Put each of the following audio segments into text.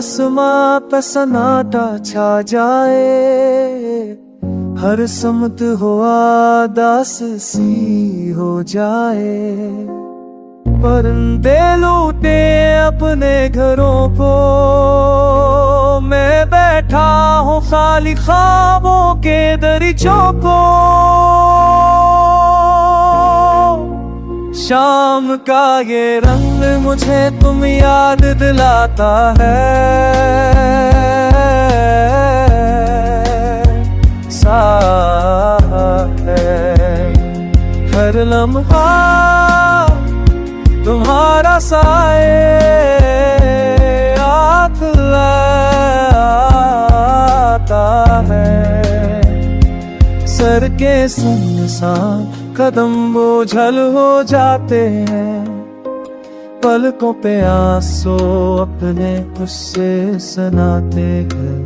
आसमां पे सन्नाटा छा जाए, हर समत हो आदास सी हो जाए। परिंदे लूटे अपने घरों को, मैं बैठा हूँ खाली ख्वाबों के दरीचों को। शाम का ये रंग मुझे तुम याद दिलाता है, साथ है हर लम्हा तुम्हारा साए हाथ लाता है। सर के सुनसान कदम बोझल हो जाते हैं, पलकों पे आंसू अपने गुस्से सुनाते हैं।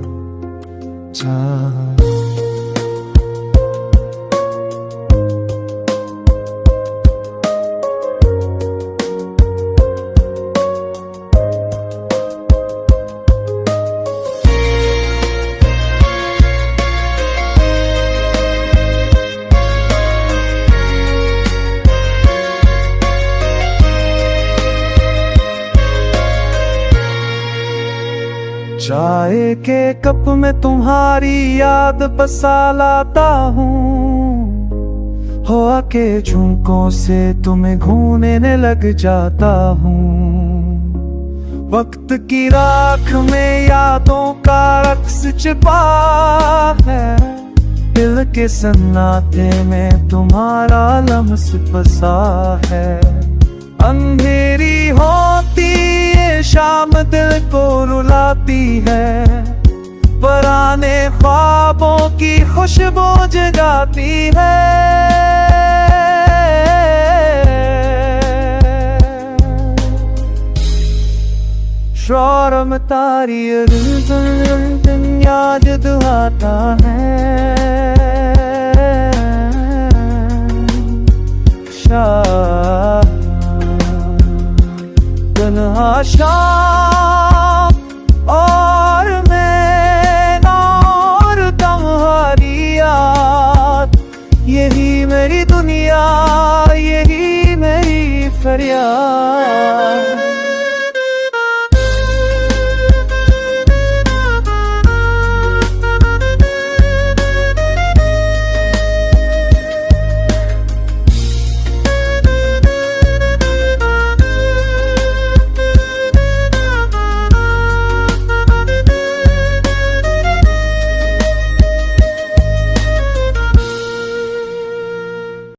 चाय के कप में तुम्हारी याद बसा लाता हूँ, हवा के झोंकों से तुम्हें घूमने लग जाता हूँ। वक्त की राख में यादों का रक्स छिपा है, दिल के सन्नाटे में तुम्हारा लम्स बसा है। अंधेरी होती ये शाम दिल को रुलाती है, पुराने ख्वाबों की खुशबू जगाती है। शौरम तारी याद दुआता है, तन्हा शाम और मैं और तुम्हारी याद, यही मेरी दुनिया, यही मेरी फरियाद।